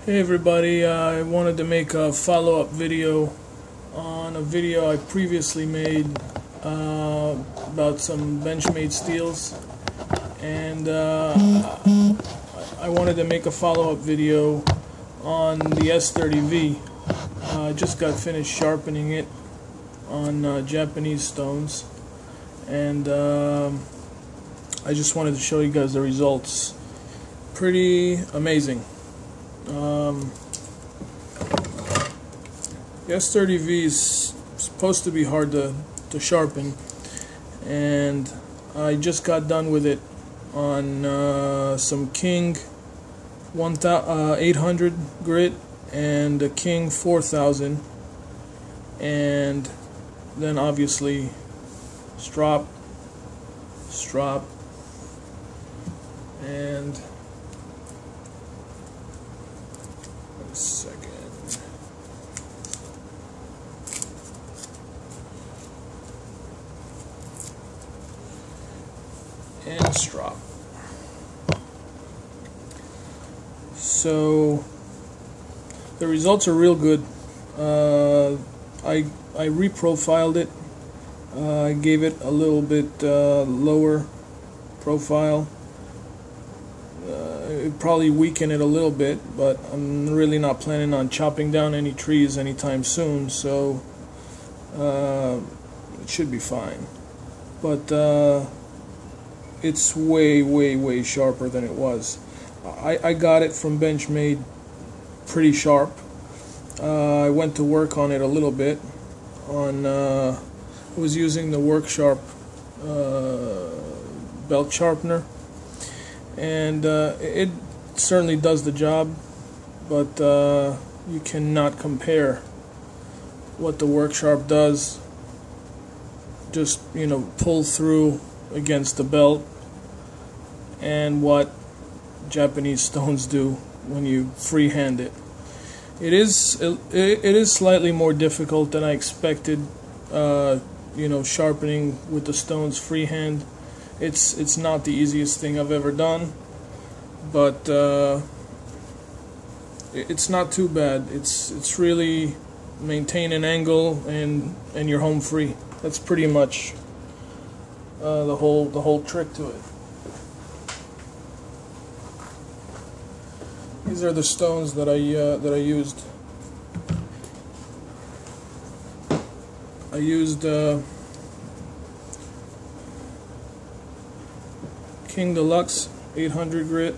Hey everybody, I wanted to make a follow-up video on a video I previously made about some bench-made steels, and I wanted to make a follow-up video on the S30v. I just got finished sharpening it on Japanese stones, and I just wanted to show you guys the results. Pretty amazing. The S30v is supposed to be hard to sharpen, and I just got done with it on some King 800 grit and a King 4000, and then obviously strop, and second. And strop. So the results are real good. I reprofiled it. I gave it a little bit lower profile. It'd probably weaken it a little bit, but I'm really not planning on chopping down any trees anytime soon, so it should be fine. But it's way sharper than it was. I got it from Benchmade pretty sharp. I went to work on it a little bit. I was using the Worksharp belt sharpener, and it certainly does the job, but you cannot compare what the Worksharp does. Just, pull through against the belt, and what Japanese stones do when you freehand it. It is slightly more difficult than I expected. Sharpening with the stones freehand. It's not the easiest thing I've ever done, but it's not too bad. It's really maintain an angle and you're home free. That's pretty much the whole trick to it. These are the stones that I used. I used King Deluxe 800 grit,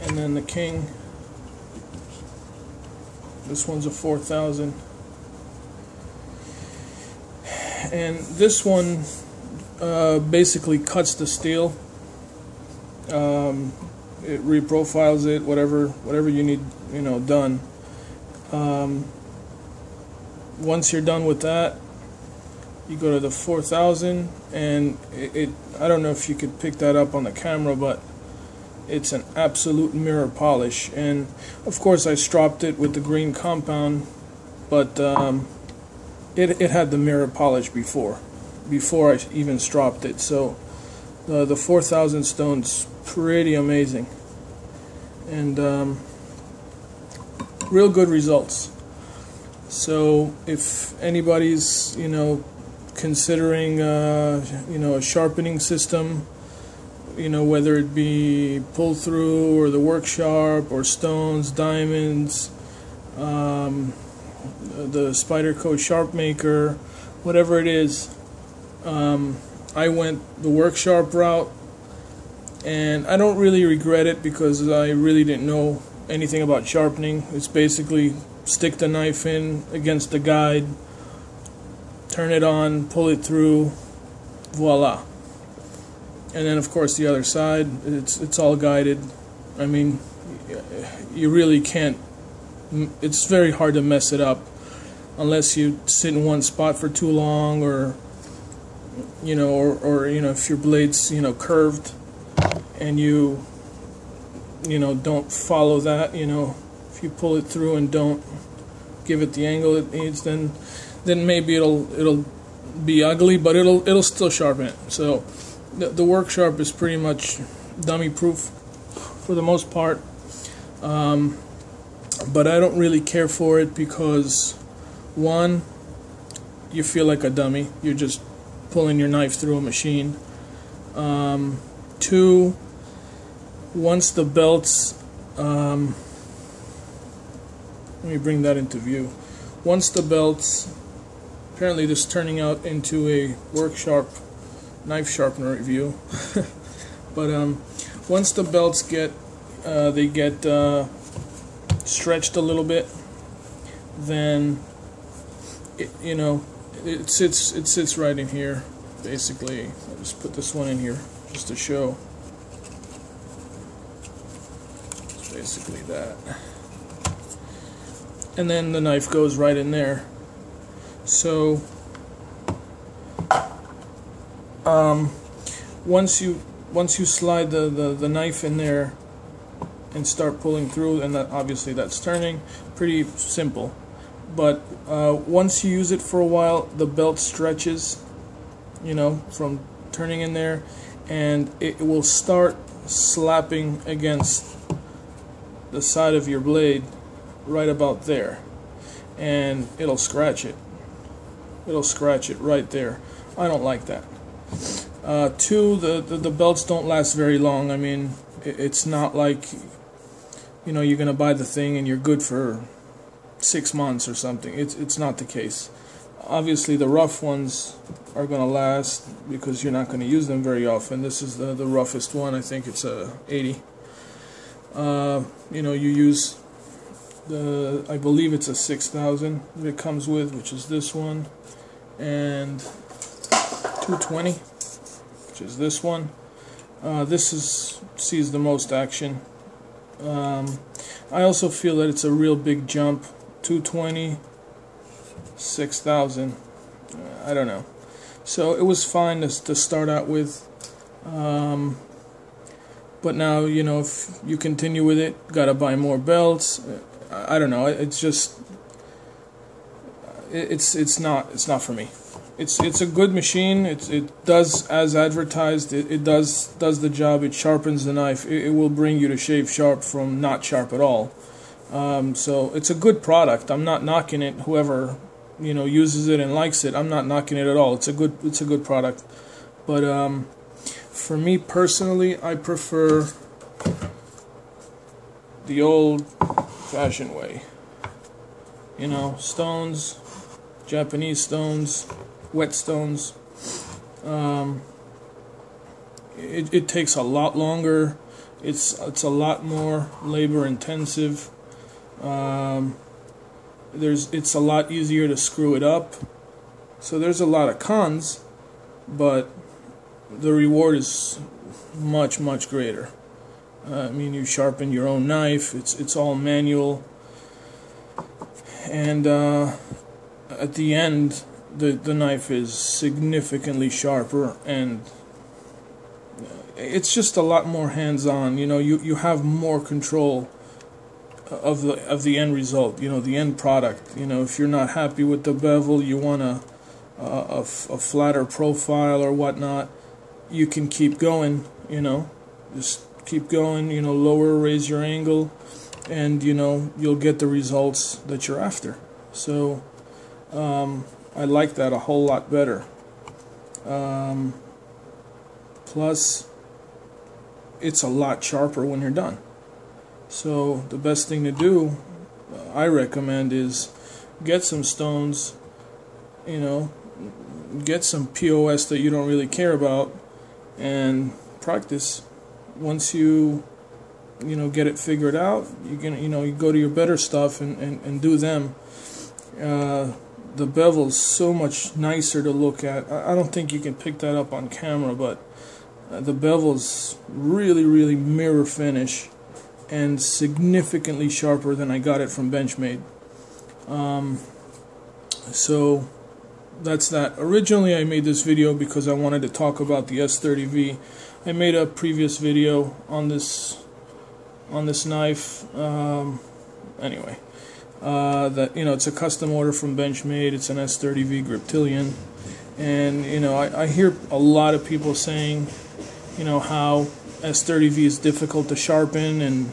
and then the King. This one's a 4000, and this one basically cuts the steel. It reprofiles it, whatever you need, done. Once you're done with that, you go to the 4000, and I don't know if you could pick that up on the camera, but it's an absolute mirror polish. And of course I stropped it with the green compound, but it had the mirror polish before I even stropped it. So the 4000 stone's pretty amazing, and real good results. So if anybody's considering a sharpening system, whether it be pull through or the Worksharp or stones, diamonds, the Spyderco Sharp Maker, whatever it is, I went the Worksharp route, and I don't really regret it because I really didn't know anything about sharpening. It's basically stick the knife in against the guide, turn it on, pull it through, voila. And then of course the other side, it's all guided. I mean, you really can't, it's very hard to mess it up unless you sit in one spot for too long, or if your blade's curved and you don't follow that, if you pull it through and don't give it the angle it needs, then maybe it'll be ugly, but it'll still sharpen it. So the Worksharp is pretty much dummy proof. for the most part. But I don't really care for it because, one, you feel like a dummy. You're just pulling your knife through a machine. Two, once the belts, let me bring that into view. Once the belts, apparently this is turning out into a Worksharp knife sharpener review. But once the belts get stretched a little bit, then it sits right in here. Basically, I'll just put this one in here just to show. It's basically that, and then the knife goes right in there. So once you slide the knife in there and start pulling through, and that obviously that's turning, pretty simple. But once you use it for a while, the belt stretches, from turning in there, and it will start slapping against the side of your blade right about there, and it'll scratch it. It'll scratch it right there. I don't like that. Two, the belts don't last very long. I mean, it's not like you're gonna buy the thing and you're good for 6 months or something. It's not the case. Obviously, the rough ones are gonna last because you're not gonna use them very often. This is the roughest one. I think it's a 80. You use I believe it's a 6000 that it comes with, which is this one, and 220, which is this one. This sees the most action. I also feel that it's a real big jump. 220, 6000. I don't know. So it was fine to start out with. But now, if you continue with it, gotta buy more belts. I don't know. It's just, it's not for me. It's a good machine. It does as advertised. It does the job. It sharpens the knife. It will bring you to shave sharp from not sharp at all. So it's a good product. I'm not knocking it. Whoever uses it and likes it, I'm not knocking it at all. It's a good product. But for me personally, I prefer the old-fashioned way. Stones, Japanese stones, whetstones. It takes a lot longer. It's a lot more labor intensive. It's a lot easier to screw it up. So there's a lot of cons, but the reward is much, much greater. I mean, you sharpen your own knife. It's all manual, and at the end, the knife is significantly sharper, and it's just a lot more hands-on. You have more control of the end result. The end product. If you're not happy with the bevel, you want a flatter profile or whatnot, you can keep going. Just keep going. Lower, raise your angle, and you'll get the results that you're after. So I like that a whole lot better. Plus, it's a lot sharper when you're done. So the best thing to do, I recommend, is get some stones, get some POS that you don't really care about, and practice. Once you get it figured out, you go to your better stuff and do them. The bevel's so much nicer to look at. I don't think you can pick that up on camera, but the bevel's really, really mirror finish and significantly sharper than I got it from Benchmade. So that's that. Originally I made this video because I wanted to talk about the S30v. I made a previous video on this knife. Anyway, that it's a custom order from Benchmade. It's an S30v Griptilian, and I hear a lot of people saying how S30v is difficult to sharpen, and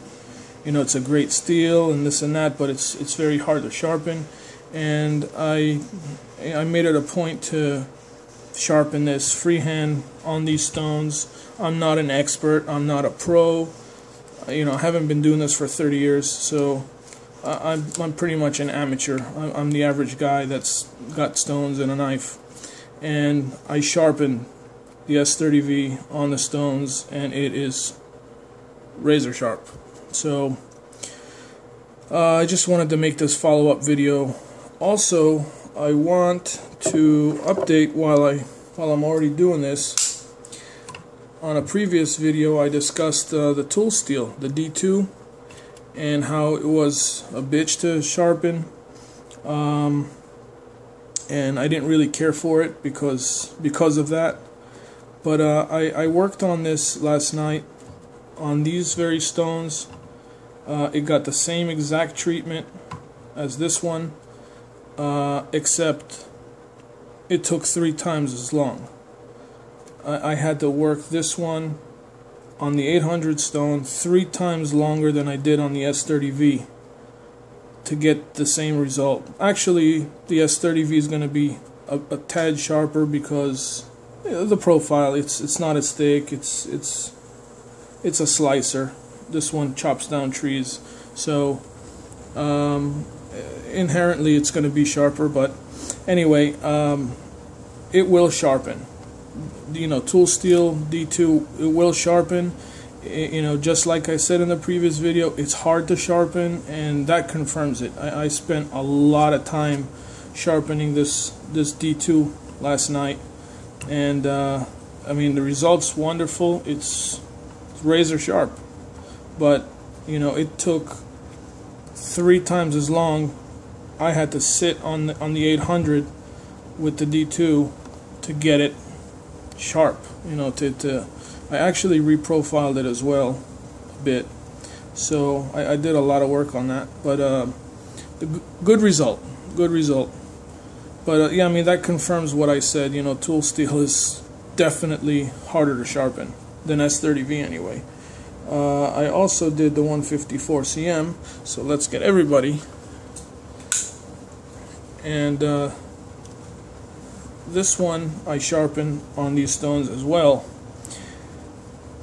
you know, it's a great steel and this and that, but it's very hard to sharpen. And I made it a point to sharpen this freehand on these stones. I'm not an expert, I'm not a pro, you know, I haven't been doing this for 30 years, so I'm pretty much an amateur. I'm the average guy that's got stones and a knife, and I sharpen the S30v on the stones, and it is razor sharp. So I just wanted to make this follow-up video. Also, I want to update while I'm already doing this. On a previous video, I discussed the tool steel, the D2, and how it was a bitch to sharpen, and I didn't really care for it because of that. But I worked on this last night on these very stones. It got the same exact treatment as this one, except it took 3 times as long. I had to work this one on the 800 stone 3 times longer than I did on the S30v to get the same result. Actually, the S30v is going to be a tad sharper because the profile, it's not as thick, it's a slicer. This one chops down trees, so inherently it's going to be sharper. But anyway, it will sharpen. You know, tool steel D2, it will sharpen. You know, just like I said in the previous video, it's hard to sharpen, and that confirms it. I spent a lot of time sharpening this D2 last night, and I mean, the result's wonderful. It's razor sharp, but you know, it took 3 times as long. I had to sit on the 800 with the D2 to get it sharp. You know, I actually reprofiled it as well a bit, so I did a lot of work on that. But good result. But yeah, I mean, that confirms what I said. You know, tool steel is definitely harder to sharpen than S30v anyway. I also did the 154 cm, so let's get everybody. And this one I sharpen on these stones as well.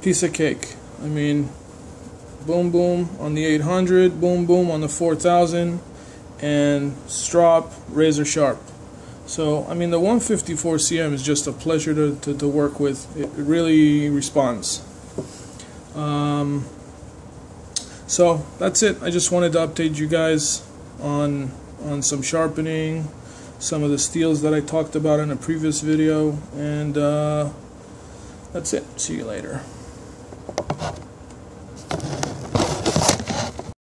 Piece of cake. I mean, boom boom on the 800, boom boom on the 4000, and strop razor sharp. So I mean, the 154 cm is just a pleasure to work with. It really responds. So that's it. I just wanted to update you guys on some sharpening, some of the steels that I talked about in a previous video, and that's it. See you later.